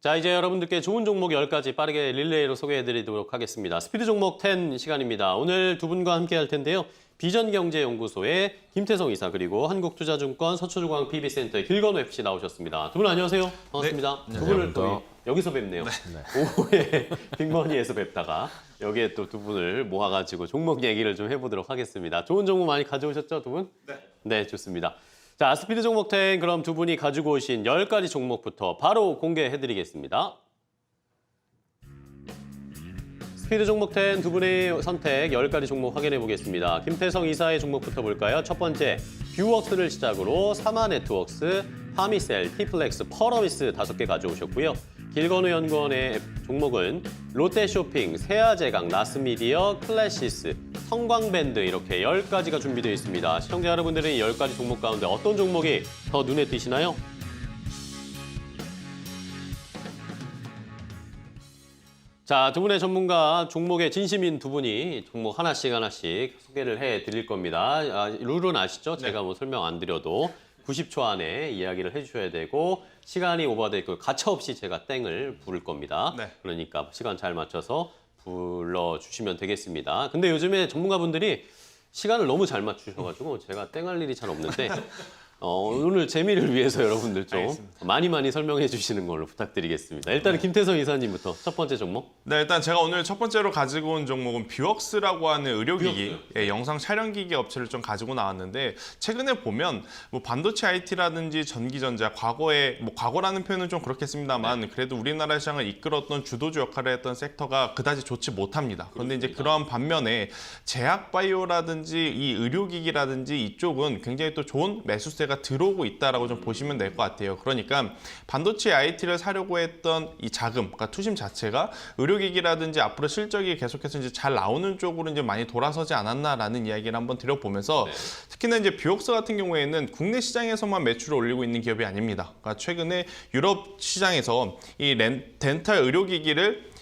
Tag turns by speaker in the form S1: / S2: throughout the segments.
S1: 자, 이제 여러분들께 좋은 종목 10가지 빠르게 릴레이로 소개해드리도록 하겠습니다. 스피드 종목 10 시간입니다. 오늘 두 분과 함께 할 텐데요. 비전경제연구소의 김태성 이사 그리고 한국투자증권 서초중앙 PB센터의 길건우 FC 나오셨습니다. 두 분 안녕하세요. 반갑습니다.
S2: 네,
S1: 두 분을 또 여기서 뵙네요. 오후에 빅머니에서 뵙다가 여기에 또 두 분을 모아가지고 종목 얘기를 좀 해보도록 하겠습니다. 좋은 종목 많이 가져오셨죠, 두 분?
S2: 네.
S1: 네, 좋습니다. 자, 스피드 종목 10 그럼 두 분이 가지고 오신 10가지 종목부터 바로 공개해드리겠습니다. 스피드 종목 10 두 분의 선택 10가지 종목 확인해 보겠습니다. 김태성 이사의 종목부터 볼까요? 첫 번째, 뷰웍스를 시작으로 사마네트웍스, 파미셀, 티플렉스, 펄어비스 5개 가져오셨고요. 길건우 연구원의 종목은 롯데쇼핑, 세아제강, 나스미디어, 클래시스, 성광밴드 이렇게 10가지가 준비되어 있습니다. 시청자 여러분들은 이 10가지 종목 가운데 어떤 종목이 더 눈에 띄시나요? 자, 두 분의 전문가, 종목에 진심인 두 분이 종목 하나씩 소개를 해드릴 겁니다. 룰은 아시죠? 제가 뭐 설명 안 드려도 90초 안에 이야기를 해주셔야 되고 시간이 오버돼 있고 가차없이 제가 땡을 부를 겁니다.
S2: 네.
S1: 그러니까 시간 잘 맞춰서 불러주시면 되겠습니다. 근데 요즘에 전문가분들이 시간을 너무 잘 맞추셔가지고 제가 땡할 일이 잘 없는데 오늘 재미를 위해서 여러분들 좀
S2: 알겠습니다.
S1: 많이 설명해 주시는 걸로 부탁드리겠습니다. 일단은 김태성 이사님부터 첫 번째 종목.
S2: 네, 일단 제가 오늘 첫 번째로 가지고 온 종목은 뷰웍스라고 하는 의료기기, 영상 촬영기기 업체를 좀 가지고 나왔는데 최근에 보면 뭐 반도체 IT라든지 전기전자, 과거라는 표현은 좀 그렇겠습니다만 그래도 우리나라 시장을 이끌었던 주도주 역할을 했던 섹터가 그다지 좋지 못합니다. 그런데 이제 그러한 반면에 제약바이오라든지 이 의료기기라든지 이쪽은 굉장히 또 좋은 매수세가 들어오고 있다라고 좀 보시면 될 것 같아요. 그러니까 반도체 IT를 사려고 했던 이 자금, 그러니까 투심 자체가 의료기기라든지 앞으로 실적이 계속해서 이제 잘 나오는 쪽으로 이제 많이 돌아서지 않았나라는 이야기를 한번 드려보면서 특히나 이제 뷰웍스 같은 경우에는 국내 시장에서만 매출을 올리고 있는 기업이 아닙니다. 그러니까 최근에 유럽 시장에서 이 덴탈 의료기기를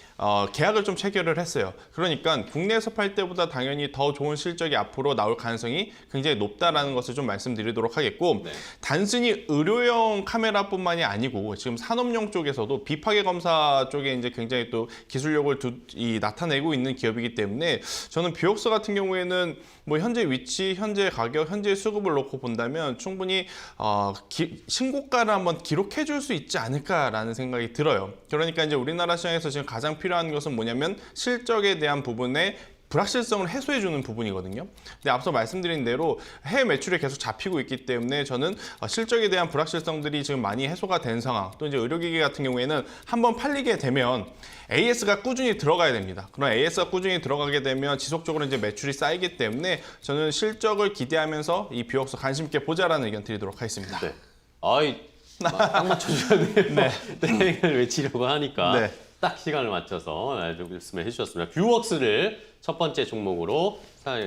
S2: 계약을 좀 체결을 했어요. 그러니까 국내에서 팔 때보다 당연히 더 좋은 실적이 앞으로 나올 가능성이 굉장히 높다라는 것을 좀 말씀드리도록 하겠고 단순히 의료용 카메라뿐만이 아니고 지금 산업용 쪽에서도 비파괴 검사 쪽에 이제 굉장히 또 기술력을 나타내고 있는 기업이기 때문에 저는 뷰웍스 같은 경우에는 뭐 현재 위치, 현재 가격, 현재 수급을 놓고 본다면 충분히 신고가를 한번 기록해 줄 수 있지 않을까라는 생각이 들어요. 그러니까 이제 우리나라 시장에서 지금 가장 필요한 것은 뭐냐면 실적에 대한 부분에 불확실성을 해소해주는 부분이거든요. 근데 앞서 말씀드린 대로 해외 매출이 계속 잡히고 있기 때문에 저는 실적에 대한 불확실성들이 지금 많이 해소가 된 상황, 또 이제 의료기기 같은 경우에는 한번 팔리게 되면 AS가 꾸준히 들어가야 됩니다. 그럼 AS가 꾸준히 들어가게 되면 지속적으로 이제 매출이 쌓이기 때문에 저는 실적을 기대하면서 이 뷰웍스 관심 있게 보자라는 의견 드리도록 하겠습니다.
S1: 네. 딱 맞춰주셔야 돼요. 땡을 외치려고 하니까 딱 시간을 맞춰서 말씀을 해주셨습니다. 뷰웍스를 첫 번째 종목으로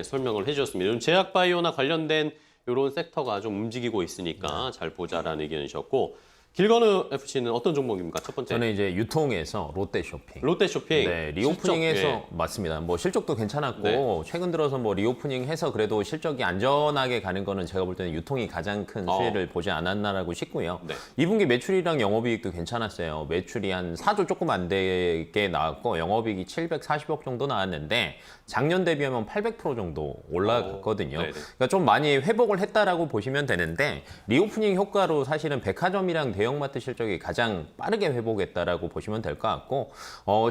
S1: 설명을 해주셨습니다. 요즘 제약바이오나 관련된 이런 섹터가 좀 움직이고 있으니까 잘 보자라는 의견이셨고 길건우 FC는 어떤 종목입니까? 첫 번째.
S3: 저는 이제 유통에서 롯데쇼핑.
S1: 롯데쇼핑.
S3: 네, 리오프닝해서
S1: 실적,
S3: 맞습니다. 뭐 실적도 괜찮았고 최근 들어서 뭐 리오프닝해서 그래도 실적이 안전하게 가는 거는 제가 볼 때는 유통이 가장 큰 수혜를 보지 않았나라고 싶고요. 2분기 매출이랑 영업이익도 괜찮았어요. 매출이 한 4조 조금 안 되게 나왔고 영업이익이 740억 정도 나왔는데 작년 대비하면 800% 정도 올라갔거든요. 그러니까 좀 많이 회복을 했다라고 보시면 되는데 리오프닝 효과로 사실은 백화점이랑 대형마트 실적이 가장 빠르게 회복했다라고 보시면 될 것 같고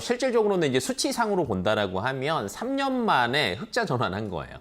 S3: 실질적으로는 이제 수치상으로 본다라고 하면 3년 만에 흑자 전환한 거예요.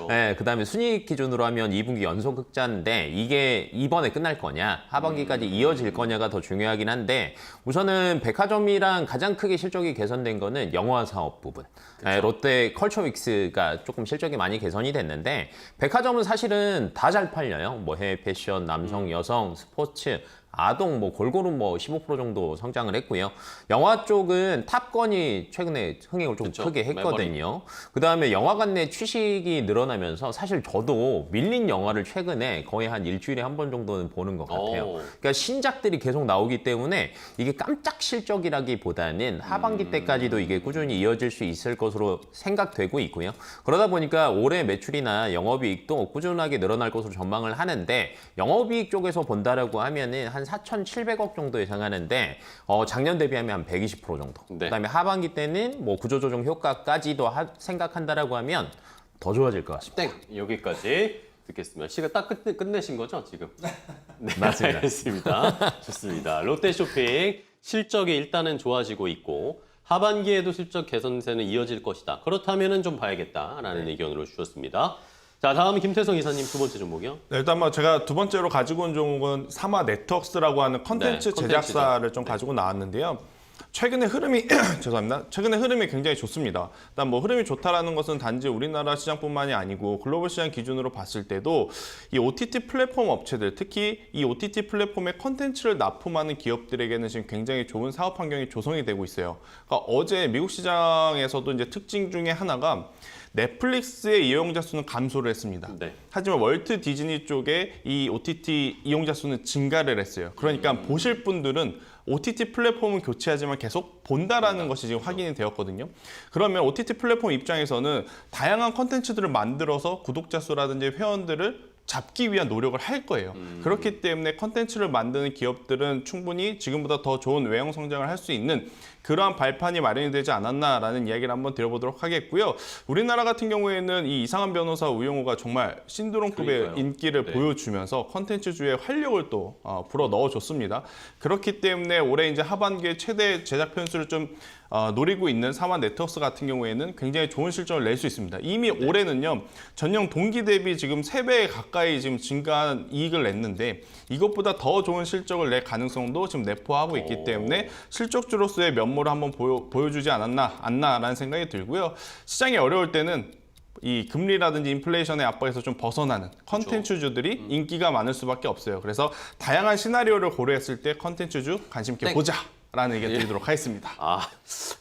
S3: 네, 그다음에 순이익 기준으로 하면 2분기 연속 흑자인데 이게 이번에 끝날 거냐, 하반기까지 이어질 거냐가 더 중요하긴 한데 우선은 백화점이랑 가장 크게 실적이 개선된 거는 영화 사업 부분. 네, 롯데 컬처윅스가 조금 실적이 많이 개선이 됐는데 백화점은 사실은 다 잘 팔려요. 뭐 해외 패션, 남성, 여성, 스포츠, 아동 뭐 골고루 뭐 15% 정도 성장을 했고요. 영화 쪽은 탑건이 최근에 흥행을 좀 크게 했거든요. 그다음에 영화관 내 취식이 늘어나면서 사실 저도 밀린 영화를 최근에 거의 한 일주일에 한 번 정도는 보는 것 같아요. 그러니까 신작들이 계속 나오기 때문에 이게 깜짝 실적이라기보다는 하반기 때까지도 이게 꾸준히 이어질 수 있을 것으로 생각되고 있고요. 그러다 보니까 올해 매출이나 영업이익도 꾸준하게 늘어날 것으로 전망을 하는데 영업이익 쪽에서 본다라고 하면은 한 한 4,700억 정도 예상하는데 작년 대비하면 한 120% 정도.
S1: 네.
S3: 그다음에 하반기 때는 뭐 구조조정 효과까지도 생각한다라고 하면 더 좋아질 것 같습니다.
S1: 땡 여기까지 듣겠습니다. 시간 딱 끝내신 거죠 지금? 네,
S3: 맞습니다.
S1: 알겠습니다. 좋습니다. 롯데쇼핑 실적이 일단은 좋아지고 있고 하반기에도 실적 개선세는 이어질 것이다. 그렇다면은 좀 봐야겠다라는 의견으로 주셨습니다. 자, 다음 김태성 이사님 두 번째 종목이요.
S2: 네, 일단 뭐 제가 두 번째로 가지고 온 종목은 사마 네트워크스라고 하는 컨텐츠
S1: 네,
S2: 제작사를 좀 가지고 나왔는데요. 최근의 흐름이 죄송합니다. 최근의 흐름이 굉장히 좋습니다. 일단 뭐 흐름이 좋다라는 것은 단지 우리나라 시장뿐만이 아니고 글로벌 시장 기준으로 봤을 때도 이 OTT 플랫폼 업체들, 특히 이 OTT 플랫폼에 컨텐츠를 납품하는 기업들에게는 지금 굉장히 좋은 사업 환경이 조성이 되고 있어요. 그러니까 어제 미국 시장에서도 이제 특징 중에 하나가 넷플릭스의 이용자 수는 감소를 했습니다.
S1: 네.
S2: 하지만 월트 디즈니 쪽에 이 OTT 이용자 수는 증가를 했어요. 그러니까 보실 분들은 OTT 플랫폼은 교체하지만 계속 본다라는 것이 지금 확인이 되었거든요. 그러면 OTT 플랫폼 입장에서는 다양한 컨텐츠들을 만들어서 구독자 수라든지 회원들을 잡기 위한 노력을 할 거예요. 그렇기 때문에 컨텐츠를 만드는 기업들은 충분히 지금보다 더 좋은 외형 성장을 할 수 있는 그러한 발판이 마련이 되지 않았나라는 이야기를 한번 드려보도록 하겠고요. 우리나라 같은 경우에는 이 이상한 변호사 우영우가 정말 신드롬급의
S1: 그러니까요.
S2: 인기를
S1: 네.
S2: 보여주면서 컨텐츠주에 활력을 또 불어 넣어줬습니다. 그렇기 때문에 올해 이제 하반기에 최대 제작 편수를 좀 노리고 있는 사마 네트워크스 같은 경우에는 굉장히 좋은 실적을 낼 수 있습니다. 이미 올해는요 전년 동기 대비 지금 3배 가까이 지금 증가한 이익을 냈는데 이것보다 더 좋은 실적을 낼 가능성도 지금 내포하고 있기 때문에 실적주로서의 면모를 한번 보여주지 않나라는 생각이 들고요. 시장이 어려울 때는 이 금리라든지 인플레이션의 압박에서 좀 벗어나는 컨텐츠주들이 인기가 많을 수밖에 없어요. 그래서 다양한 시나리오를 고려했을 때 컨텐츠주 관심 있게 보자라는 의견 드리도록 하겠습니다.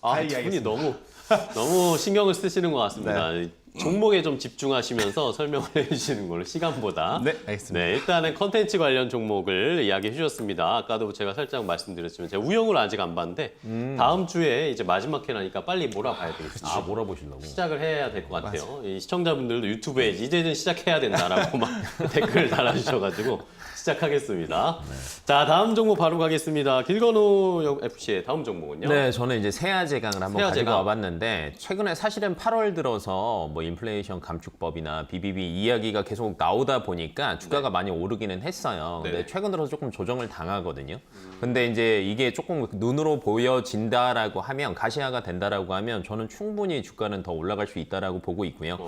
S1: 두 분이 너무 신경을 쓰시는 것 같습니다. 종목에 좀 집중하시면서 설명을 해주시는 걸로 시간보다.
S2: 네, 알겠습니다.
S1: 네, 일단은 컨텐츠 관련 종목을 이야기해 주셨습니다. 아까도 제가 살짝 말씀드렸지만 제가 우영우를 아직 안 봤는데 다음 주에 이제 마지막 회라니까 빨리 몰아봐야 되겠습니다.
S3: 아, 몰아보시려고.
S1: 시작을 해야 될 것 같아요. 이 시청자분들도 유튜브에 이제는 시작해야 된다라고 막 댓글을 달아주셔가지고 시작하겠습니다. 자, 다음 종목 바로 가겠습니다. 길건우 FC의 다음 종목은요?
S3: 네, 저는 이제 세아제강을 한번
S1: 세아제강.
S3: 가지고 와봤는데 최근에 사실은 8월 들어서 뭐 인플레이션 감축법이나 BBB 이야기가 계속 나오다 보니까 주가가 많이 오르기는 했어요. 근데
S1: 네.
S3: 최근 들어서 조금 조정을 당하거든요. 근데 이제 이게 조금 눈으로 보여진다라고 하면 가시화가 된다라고 하면 저는 충분히 주가는 더 올라갈 수 있다라고 보고 있고요.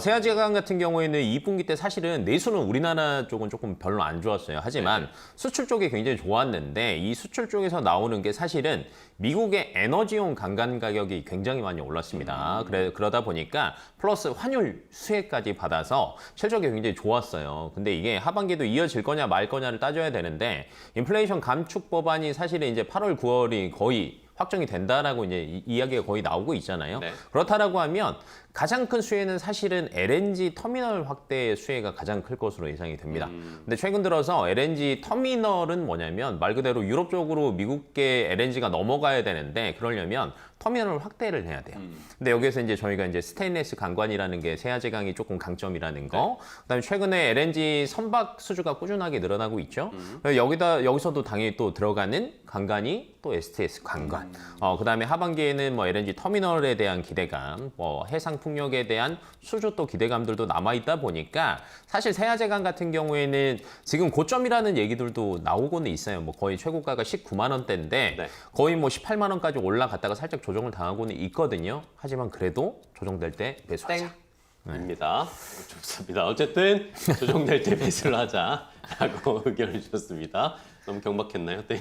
S3: 세아제강 같은 경우에는 2분기 때 사실은 내수는 우리나라 쪽은 조금 별로 안 좋았어요. 하지만 수출 쪽이 굉장히 좋았는데 이 수출 쪽에서 나오는 게 사실은 미국의 에너지용 강간 가격이 굉장히 많이 올랐습니다. 그러다 보니까 플러스 환율 수혜까지 받아서 실적이 굉장히 좋았어요. 근데 이게 하반기도 이어질 거냐 말 거냐를 따져야 되는데 인플레이션 감축 법안이 사실은 이제 8월, 9월이 거의 확정이 된다라고 이제 이야기가 거의 나오고 있잖아요.
S1: 네.
S3: 그렇다라고 하면 가장 큰 수혜는 사실은 LNG 터미널 확대의 수혜가 가장 클 것으로 예상이 됩니다. 근데 최근 들어서 LNG 터미널은 뭐냐면 말 그대로 유럽 쪽으로 미국계 LNG가 넘어가야 되는데 그러려면 터미널 확대를 해야 돼요. 근데 여기서 이제 저희가 이제 스테인리스 강관이라는 게 세아제강이 조금 강점이라는 거. 그다음에 최근에 LNG 선박 수주가 꾸준하게 늘어나고 있죠. 여기서도 당연히 또 들어가는 강간이 또 STS 강간. 그다음에 하반기에는 뭐 LNG 터미널에 대한 기대감, 뭐 해상 풍력에 대한 수주 또 기대감들도 남아 있다 보니까 사실 세아제강 같은 경우에는 지금 고점이라는 얘기들도 나오고는 있어요. 뭐 거의 최고가가 19만 원대인데
S1: 네.
S3: 거의 뭐 18만 원까지 올라갔다가 살짝 조정을 당하고는 있거든요. 하지만 그래도 조정될 때 매수하자.
S1: 입니다. 좋습니다. 어쨌든 조정될 때 매수를 하자라고 의견을 주셨습니다. 너무 경박했나요? 네.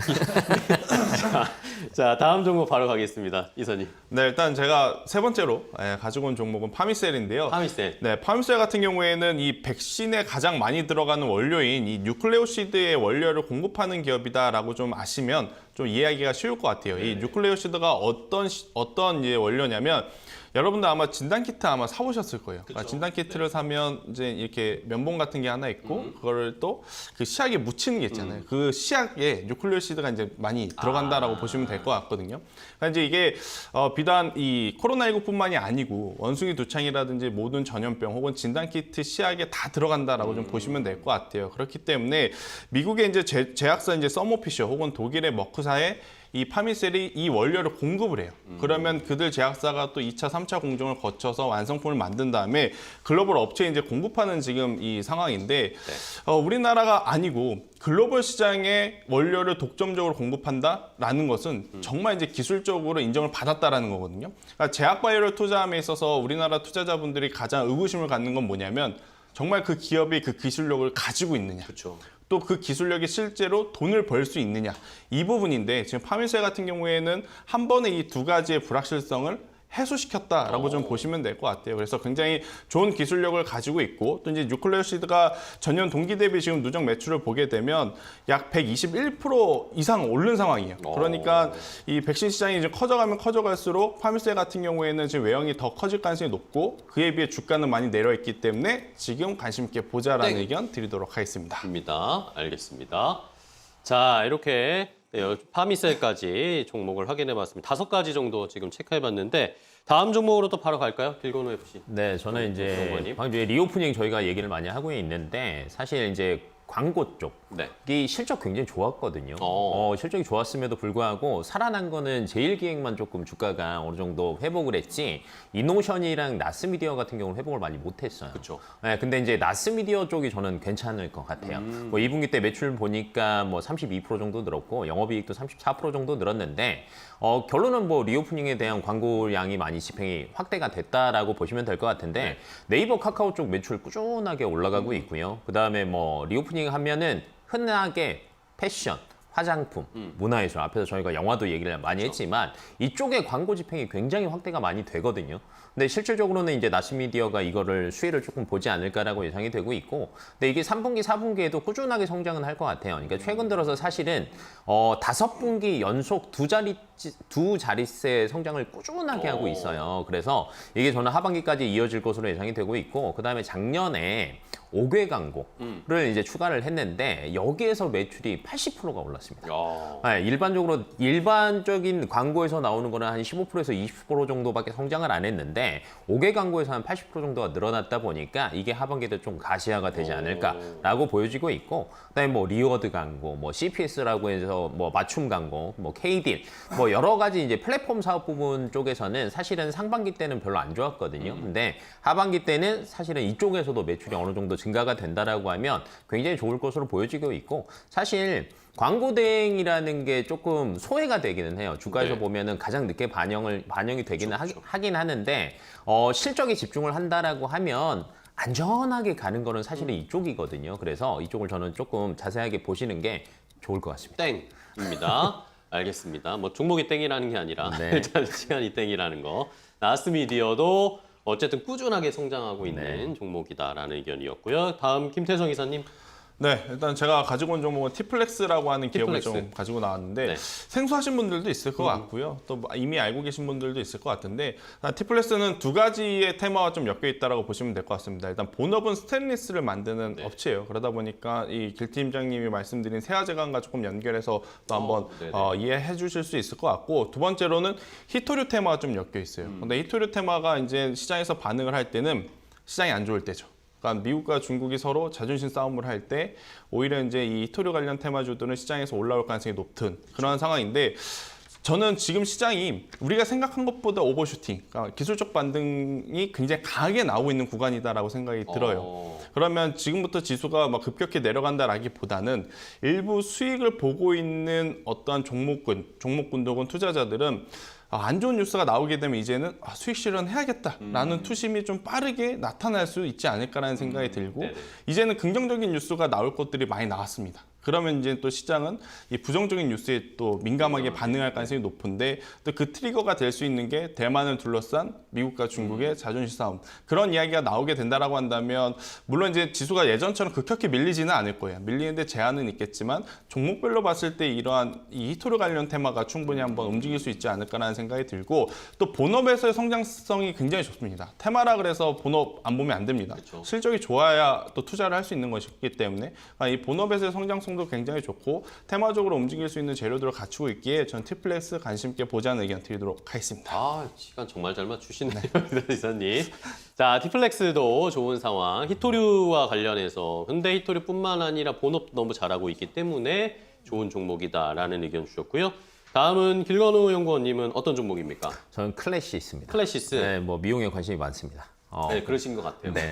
S1: 자, 다음 종목 바로 가겠습니다. 이선님.
S2: 네, 일단 제가 세 번째로 가지고 온 종목은 파미셀인데요.
S1: 파미셀.
S2: 네, 파미셀 같은 경우에는 이 백신에 가장 많이 들어가는 원료인 이 뉴클레오시드의 원료를 공급하는 기업이다라고 좀 아시면 좀 이해하기가 쉬울 것 같아요. 이 뉴클레오시드가 어떤 이제 원료냐면 여러분들 아마 진단 키트 아마 사보셨을 거예요. 그러니까 진단 키트를 사면 이제 이렇게 면봉 같은 게 하나 있고 그거를 또 그 시약에 묻히는 게 있잖아요. 그 시약에 뉴클레오시드가 이제 많이 들어간다라고 보시면 될 것 같거든요. 그러니까 이제 이게 비단 이 코로나19뿐만이 아니고 원숭이 두창이라든지 모든 전염병 혹은 진단 키트 시약에 다 들어간다라고 좀 보시면 될 것 같아요. 그렇기 때문에 미국의 이제 제약사 이제 서모피셔 혹은 독일의 머크사의 이 파미셀이 이 원료를 공급을 해요. 그러면 그들 제약사가 또 2차, 3차 공정을 거쳐서 완성품을 만든 다음에 글로벌 업체에 이제 공급하는 지금 이 상황인데 우리나라가 아니고 글로벌 시장에 원료를 독점적으로 공급한다라는 것은 정말 이제 기술적으로 인정을 받았다라는 거거든요. 그러니까 제약바이오를 투자함에 있어서 우리나라 투자자분들이 가장 의구심을 갖는 건 뭐냐면 정말 그 기업이 그 기술력을 가지고 있느냐.
S1: 그렇죠.
S2: 또 그 기술력이 실제로 돈을 벌 수 있느냐 이 부분인데 지금 파미셀 같은 경우에는 한 번에 이 두 가지의 불확실성을 해소시켰다라고 좀 보시면 될 것 같아요. 그래서 굉장히 좋은 기술력을 가지고 있고 또 이제 뉴클레오시드가 전년 동기 대비 지금 누적 매출을 보게 되면 약 121% 이상 오른 상황이에요. 그러니까 이 백신 시장이 이제 커져가면 커져갈수록 파미셀 같은 경우에는 지금 외형이 더 커질 가능성이 높고 그에 비해 주가는 많이 내려있기 때문에 지금 관심 있게 보자라는 의견 드리도록 하겠습니다.
S1: 입니다. 알겠습니다. 자, 이렇게 파미셀까지 종목을 확인해봤습니다. 5가지 정도 지금 체크해봤는데 다음 종목으로 또 바로 갈까요? 길건우 FC.
S3: 네, 저는 이제
S1: 정관님.
S3: 방금 전에 리오프닝 저희가 얘기를 많이 하고 있는데 사실 이제 광고 쪽
S1: 네.
S3: 이 실적 굉장히 좋았거든요. 실적이 좋았음에도 불구하고 살아난 거는 제일기획만 조금 주가가 어느 정도 회복을 했지 이노션이랑 나스미디어 같은 경우는 회복을 많이 못했어요.
S1: 그렇죠.
S3: 네, 근데 이제 나스미디어 쪽이 저는 괜찮을 것 같아요. 뭐 2분기 때 매출 보니까 뭐 32% 정도 늘었고 영업이익도 34% 정도 늘었는데 결론은 뭐 리오프닝에 대한 광고량이 많이 집행이 확대가 됐다라고 보시면 될 것 같은데 네이버 카카오 쪽 매출 꾸준하게 올라가고 있고요. 그다음에 뭐 리오프닝 하면은 흔하게 패션, 화장품, 문화예술 앞에서 저희가 영화도 얘기를 많이 했지만 이쪽에 광고 집행이 굉장히 확대가 많이 되거든요. 근데 실질적으로는 이제 나스미디어가 이거를 수혜를 조금 보지 않을까라고 예상이 되고 있고, 근데 이게 3분기, 4분기에도 꾸준하게 성장은 할 것 같아요. 그러니까 최근 들어서 사실은 5분기 연속 두 자릿수의 성장을 꾸준하게 하고 있어요. 그래서 이게 저는 하반기까지 이어질 것으로 예상이 되고 있고, 그 다음에 작년에 5개 광고를 이제 추가를 했는데 여기에서 매출이 80%가 올랐습니다. 네, 일반적인 광고에서 나오는 거는 한 15%에서 20% 정도밖에 성장을 안 했는데 5개 광고에서 한 80% 정도가 늘어났다 보니까 이게 하반기도 좀 가시화가 되지 않을까라고 보여지고 있고, 그다음에 뭐 리워드 광고, 뭐 CPS라고 해서 뭐 맞춤 광고, 뭐 K딜, 뭐 여러 가지 이제 플랫폼 사업 부분 쪽에서는 사실은 상반기 때는 별로 안 좋았거든요. 근데 하반기 때는 사실은 이쪽에서도 매출이 어느 정도 증가가 된다라고 하면 굉장히 좋을 것으로 보여지고 있고, 사실 광고 대행이라는 게 조금 소외가 되기는 해요. 주가에서 보면은 가장 늦게 반영이 되기는 하긴 하는데 실적에 집중을 한다라고 하면 안전하게 가는 거는 사실은 이쪽이거든요. 그래서 이쪽을 저는 조금 자세하게 보시는 게 좋을 것 같습니다.
S1: 땡입니다. 알겠습니다. 뭐 종목이 땡이라는 게 아니라
S3: 네.
S1: 일단 시간이 땡이라는 거. 나스미디어도 어쨌든 꾸준하게 성장하고 있는 종목이다라는 의견이었고요. 다음 김태성 이사님.
S2: 네, 일단 제가 가지고 온 종목은 티플렉스라고 하는 기업을
S1: 티플렉스.
S2: 좀 가지고 나왔는데
S1: 네.
S2: 생소하신 분들도 있을 것 같고요. 또 이미 알고 계신 분들도 있을 것 같은데 티플렉스는 두 가지의 테마가 좀 엮여 있다고 보시면 될 것 같습니다. 일단 본업은 스테인리스를 만드는 업체예요. 그러다 보니까 이 길 팀장님이 말씀드린 세아제강과 조금 연결해서 또 한번 이해해 주실 수 있을 것 같고, 두 번째로는 히토류 테마가 좀 엮여 있어요. 근데 히토류 테마가 이제 시장에서 반응을 할 때는 시장이 안 좋을 때죠. 그러니까 미국과 중국이 서로 자존심 싸움을 할 때 오히려 이제 이 히토류 관련 테마주들은 시장에서 올라올 가능성이 높은 그런 상황인데, 저는 지금 시장이 우리가 생각한 것보다 오버슈팅, 그러니까 기술적 반등이 굉장히 강하게 나오고 있는 구간이다라고 생각이 들어요. 그러면 지금부터 지수가 막 급격히 내려간다라기보다는 일부 수익을 보고 있는 어떠한 종목군 혹은 투자자들은 안 좋은 뉴스가 나오게 되면 이제는 수익 실현해야겠다라는 투심이 좀 빠르게 나타날 수 있지 않을까라는 생각이 들고, 이제는 긍정적인 뉴스가 나올 것들이 많이 나왔습니다. 그러면 이제 또 시장은 이 부정적인 뉴스에 또 민감하게 반응할 가능성이 높은데 또 그 트리거가 될 수 있는 게 대만을 둘러싼 미국과 중국의 자존심 싸움. 그런 이야기가 나오게 된다라고 한다면 물론 이제 지수가 예전처럼 급격히 밀리지는 않을 거예요. 밀리는데 제한은 있겠지만 종목별로 봤을 때 이러한 이 히토류 관련 테마가 충분히 한번 움직일 수 있지 않을까라는 생각이 들고 또 본업에서의 성장성이 굉장히 좋습니다. 테마라 그래서 본업 안 보면 안 됩니다.
S1: 그렇죠.
S2: 실적이 좋아야 또 투자를 할 수 있는 것이기 때문에 이 본업에서의 성장성도 굉장히 좋고 테마적으로 움직일 수 있는 재료들을 갖추고 있기에 전 티플렉스 관심 있게 보자는 의견 드리도록 하겠습니다.
S1: 아, 시간 정말 잘 맞추시네요, 이사님. 자, 티플렉스도 좋은 상황. 히토류와 관련해서 현대 히토류뿐만 아니라 본업도 너무 잘하고 있기 때문에 좋은 종목이다라는 의견 주셨고요. 다음은 길건우 연구원님은 어떤 종목입니까?
S3: 저는 클래시스입니다.
S1: 클래시스.
S3: 네, 뭐 미용에 관심이 많습니다.
S1: 네, 그러신 것 같아요.
S3: 네.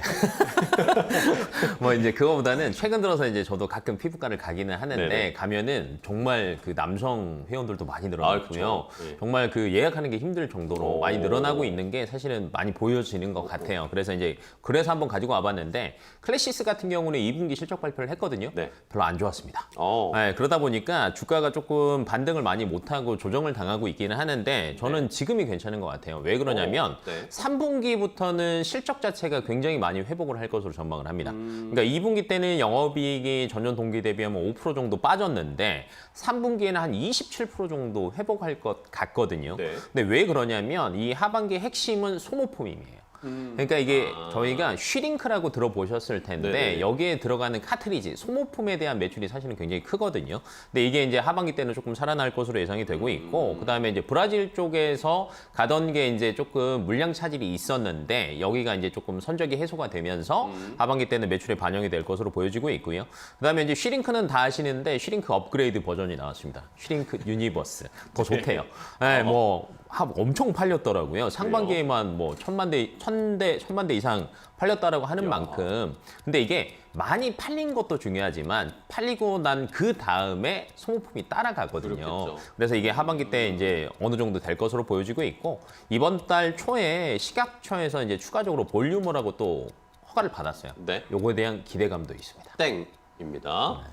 S3: 뭐 이제 그거보다는 최근 들어서 이제 저도 가끔 피부과를 가기는 하는데
S1: 네네.
S3: 가면은 정말 그 남성 회원들도 많이 늘어났고요.
S1: 그쵸. 네.
S3: 정말 그 예약하는 게 힘들 정도로
S1: 오.
S3: 많이 늘어나고 있는 게 사실은 많이 보여지는 것 같아요. 그래서 이제 그래서 한번 가지고 와봤는데 클래시스 같은 경우는 2분기 실적 발표를 했거든요.
S1: 네.
S3: 별로 안 좋았습니다.
S1: 어.
S3: 네, 그러다 보니까 주가가 조금 반등을 많이 못하고 조정을 당하고 있기는 하는데 저는 지금이 괜찮은 것 같아요. 왜 그러냐면
S1: 네.
S3: 3분기부터는 실적 자체가 굉장히 많이 회복을 할 것으로 전망을 합니다. 그러니까 2분기 때는 영업이익이 전년 동기 대비하면 5% 정도 빠졌는데 3분기에는 한 27% 정도 회복할 것 같거든요.
S1: 네.
S3: 근데 왜 그러냐면 이 하반기 핵심은 소모품이에요. 그러니까 이게 저희가 쉬링크라고 들어보셨을 텐데
S1: 네네.
S3: 여기에 들어가는 카트리지, 소모품에 대한 매출이 사실은 굉장히 크거든요. 근데 이게 이제 하반기 때는 조금 살아날 것으로 예상이 되고 있고 그다음에 이제 브라질 쪽에서 가던 게 이제 조금 물량 차질이 있었는데 여기가 이제 조금 선적이 해소가 되면서 하반기 때는 매출에 반영이 될 것으로 보여지고 있고요. 그다음에 이제 쉬링크는 다 아시는데 쉬링크 업그레이드 버전이 나왔습니다. 쉬링크 유니버스. 더 좋대요. 네, 뭐 엄청 팔렸더라고요. 상반기에만 뭐 1,000만 대 이상 팔렸다라고 하는 만큼. 근데 이게 많이 팔린 것도 중요하지만 팔리고 난 그 다음에 소모품이 따라가거든요.
S1: 그렇겠죠.
S3: 그래서 이게 하반기 때 이제 어느 정도 될 것으로 보여지고 있고 이번 달 초에 식약처에서 이제 추가적으로 볼륨어라고 또 허가를 받았어요.
S1: 네.
S3: 요거에 대한 기대감도 있습니다.
S1: 땡입니다.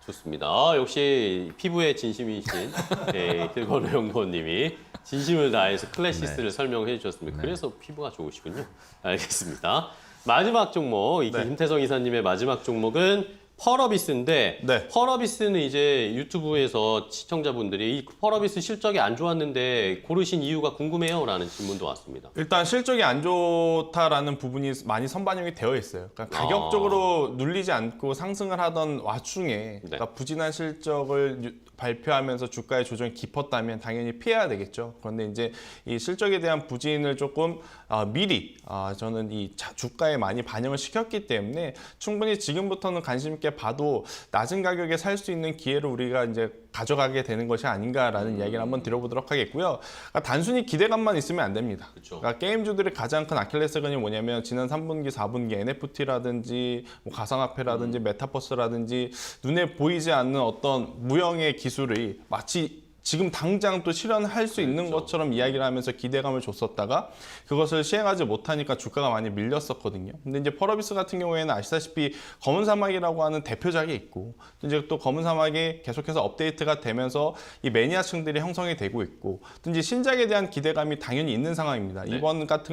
S1: 좋습니다. 아, 역시 피부에 진심이신 길건우 연구원님이 진심을 다해서 클래시스를 설명해 주셨습니다. 그래서 피부가 좋으시군요. 알겠습니다. 마지막 종목, 이 김태성 이사님의 마지막 종목은 펄어비스인데
S2: 네.
S1: 펄어비스는 이제 유튜브에서 시청자분들이 이 펄어비스 실적이 안 좋았는데 고르신 이유가 궁금해요라는 질문도 왔습니다.
S2: 일단 실적이 안 좋다라는 부분이 많이 선반영이 되어 있어요. 그러니까 가격적으로 눌리지 않고 상승을 하던 와중에 그러니까 부진한 실적을 발표하면서 주가의 조정이 깊었다면 당연히 피해야 되겠죠. 그런데 이제 이 실적에 대한 부진을 조금 미리 저는 이 주가에 많이 반영을 시켰기 때문에 충분히 지금부터는 관심 있게 봐도 낮은 가격에 살 수 있는 기회를 우리가 이제 가져가게 되는 것이 아닌가라는 이야기를 한번 드려보도록 하겠고요. 그러니까 단순히 기대감만 있으면 안 됩니다.
S1: 그렇죠.
S2: 그러니까 게임주들의 가장 큰 아킬레스건이 뭐냐면 지난 3분기, 4분기 NFT라든지 뭐 가상화폐라든지 메타버스라든지 눈에 보이지 않는 어떤 무형의 기술이 마치 지금 당장 또 실현할 수 있는 것처럼 이야기를 하면서 기대감을 줬었다가 그것을 시행하지 못하니까 주가가 많이 밀렸었거든요. 근데 이제 펄어비스 같은 경우에는 아시다시피 검은 사막이라고 하는 대표작이 있고 이제 또 검은 사막이 계속해서 업데이트가 되면서 이 매니아층들이 형성이 되고 있고 또 이제 신작에 대한 기대감이 당연히 있는 상황입니다.
S1: 네.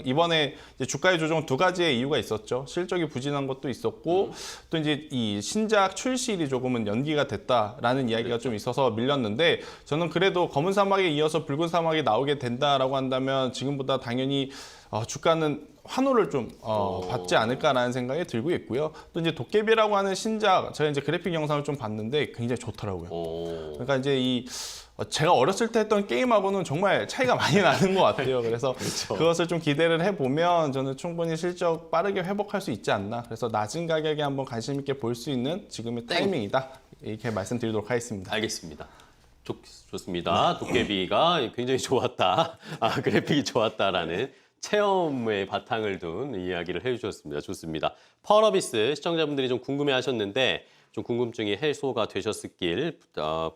S2: 이번에 이제 주가의 조정 두 가지의 이유가 있었죠. 실적이 부진한 것도 있었고 또 이제 이 신작 출시일이 조금은 연기가 됐다라는 이야기가 좀 있어서 밀렸는데 저는 그래도 검은 사막에 이어서 붉은 사막이 나오게 된다라고 한다면 지금보다 당연히 주가는 환호를 좀 받지 않을까라는 생각이 들고 있고요. 또 이제 도깨비라고 하는 신작 제가 이제 그래픽 영상을 좀 봤는데 굉장히 좋더라고요. 그러니까 이제 제가 어렸을 때 했던 게임하고는 정말 차이가 많이 나는 것 같아요. 그래서
S1: 그렇죠.
S2: 그것을 좀 기대를 해보면 저는 충분히 실적 빠르게 회복할 수 있지 않나. 그래서 낮은 가격에 한번 관심 있게 볼 수 있는 지금의 타이밍이다. 이렇게 말씀드리도록 하겠습니다.
S1: 알겠습니다. 좋습니다. 도깨비가 굉장히 좋았다. 그래픽이 좋았다라는 체험의 바탕을 둔 이야기를 해주셨습니다. 좋습니다. 펄어비스 시청자분들이 좀 궁금해하셨는데 좀 궁금증이 해소가 되셨길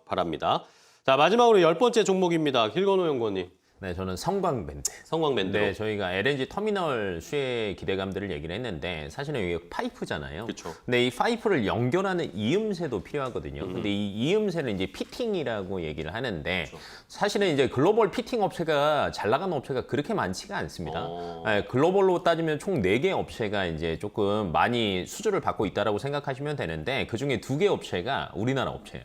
S1: 바랍니다. 자, 마지막으로 10번째 종목입니다. 길건우 연구원님.
S3: 네, 저는 성광밴드.
S1: 성광밴드로.
S3: 네, 저희가 LNG 터미널 수혜 기대감들을 얘기를 했는데 사실은 이게 파이프잖아요.
S1: 그쵸.
S3: 근데 이 파이프를 연결하는 이음새도 필요하거든요. 근데 이 이음새는 이제 피팅이라고 얘기를 하는데 사실은 이제 글로벌 피팅 업체가 잘 나가는 업체가 그렇게 많지가 않습니다. 네, 글로벌로 따지면 총 4개 업체가 이제 조금 많이 수주를 받고 있다라고 생각하시면 되는데 그중에 2개 업체가 우리나라 업체예요.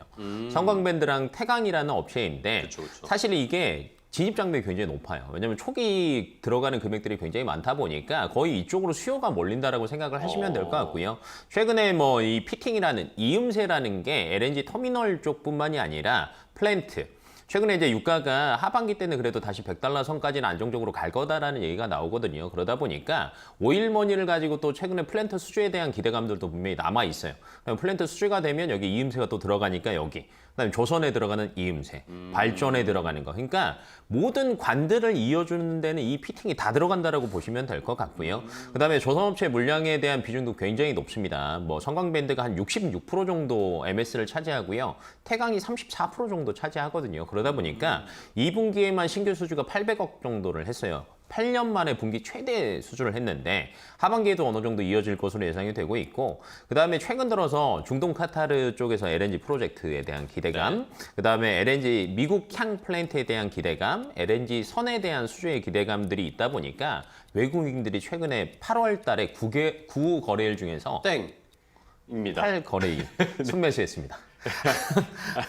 S3: 성광밴드랑 태강이라는 업체인데
S1: 그쵸.
S3: 사실 이게 진입 장벽이 굉장히 높아요. 왜냐하면 초기 들어가는 금액들이 굉장히 많다 보니까 거의 이쪽으로 수요가 몰린다라고 생각을 하시면 될 것 같고요. 최근에 뭐 이 피팅이라는 이음새라는 게 LNG 터미널 쪽뿐만이 아니라 플랜트, 최근에 이제 유가가 하반기 때는 그래도 다시 $100 선까지는 안정적으로 갈 거다라는 얘기가 나오거든요. 그러다 보니까 오일머니를 가지고 또 최근에 플랜트 수주에 대한 기대감들도 분명히 남아 있어요. 플랜트 수주가 되면 여기 이음새가 또 들어가니까 여기. 그다음에 조선에 들어가는 이음새, 발전에 들어가는 거. 그러니까 모든 관들을 이어주는 데는 이 피팅이 다 들어간다라고 보시면 될 것 같고요. 그다음에 조선업체 물량에 대한 비중도 굉장히 높습니다. 뭐 성광밴드가 한 66% 정도 MS를 차지하고요. 태강이 34% 정도 차지하거든요. 그러다 보니까 2분기에만 신규 수주가 800억 정도를 했어요. 8년 만에 분기 최대 수주를 했는데 하반기에도 어느 정도 이어질 것으로 예상이 되고 있고 그다음에 최근 들어서 중동 카타르 쪽에서 LNG 프로젝트에 대한 기대감, 그다음에 LNG 미국 향 플랜트에 대한 기대감, LNG 선에 대한 수주의 기대감들이 있다 보니까 외국인들이 최근에 8월 달에 9 거래일 중에서
S1: 땡입니다.
S3: 8거래일 순매수했습니다.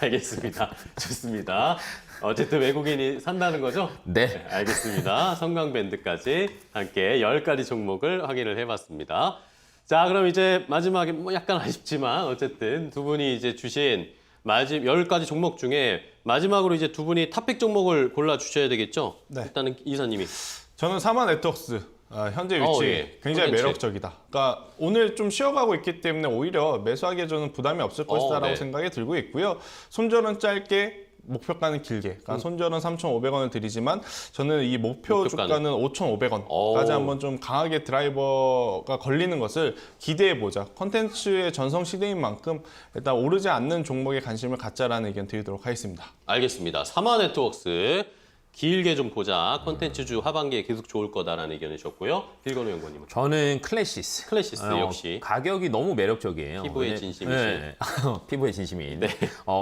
S1: 알겠습니다. 좋습니다. 어쨌든 외국인이 산다는 거죠?
S3: 네.
S1: 알겠습니다. 성광밴드까지 함께 10가지 종목을 확인을 해봤습니다. 자, 그럼 이제 마지막에 뭐 약간 아쉽지만 어쨌든 두 분이 이제 주신 10가지 종목 중에 마지막으로 이제 두 분이 탑픽 종목을 골라 주셔야 되겠죠?
S2: 네.
S1: 일단은 이사님이.
S2: 저는 사마 네트워크스 현재 위치
S1: 예.
S2: 굉장히
S1: 콘텐츠.
S2: 매력적이다. 그러니까 오늘 좀 쉬어가고 있기 때문에 오히려 매수하기에 저는 부담이 없을 것이다라고
S1: 네.
S2: 생각이 들고 있고요. 손절은 짧게, 목표가는 길게. 그러니까 손절은 3,500원을 드리지만 저는 이 목표
S1: 목표가는?
S2: 주가는 5,500원까지 한번 좀 강하게 드라이버가 걸리는 것을 기대해 보자. 컨텐츠의 전성 시대인 만큼 일단 오르지 않는 종목에 관심을 갖자라는 의견 드리도록 하겠습니다.
S1: 알겠습니다. 사마 네트워크스 길게 좀 보자. 콘텐츠주 하반기에 계속 좋을 거다라는 의견이셨고요. 빌건우 연구원님은.
S3: 저는 클래시스.
S1: 클래시스 역시.
S3: 가격이 너무 매력적이에요.
S1: 피부의 진심이신.
S3: 네. 피부의 진심이.
S1: 네.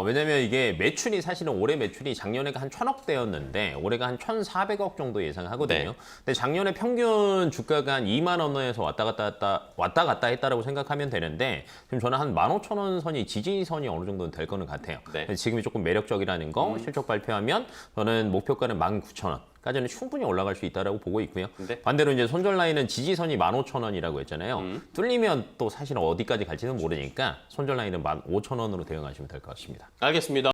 S3: 왜냐면 이게 매출이 사실은 올해 매출이 작년에가 한 1,000억대였는데 올해가 한 1,400억 정도 예상하거든요.
S1: 네.
S3: 근데 작년에 평균 주가가 한 2만 원에서 왔다 갔다 했다라고 생각하면 되는데 지금 저는 한 15,000원 선이 지지선이 어느 정도는 될 거는 같아요.
S1: 네.
S3: 지금이 조금 매력적이라는 거 실적 발표하면 저는 목표가는 19,000원까지는 충분히 올라갈 수 있다라고 보고 있고요.
S1: 네.
S3: 반대로 이제 손절 라인은 지지선이 15,000원이라고 했잖아요. 뚫리면 또 사실 어디까지 갈지는 모르니까 손절 라인은 15,000원으로 대응하시면 될 것 같습니다.
S1: 알겠습니다.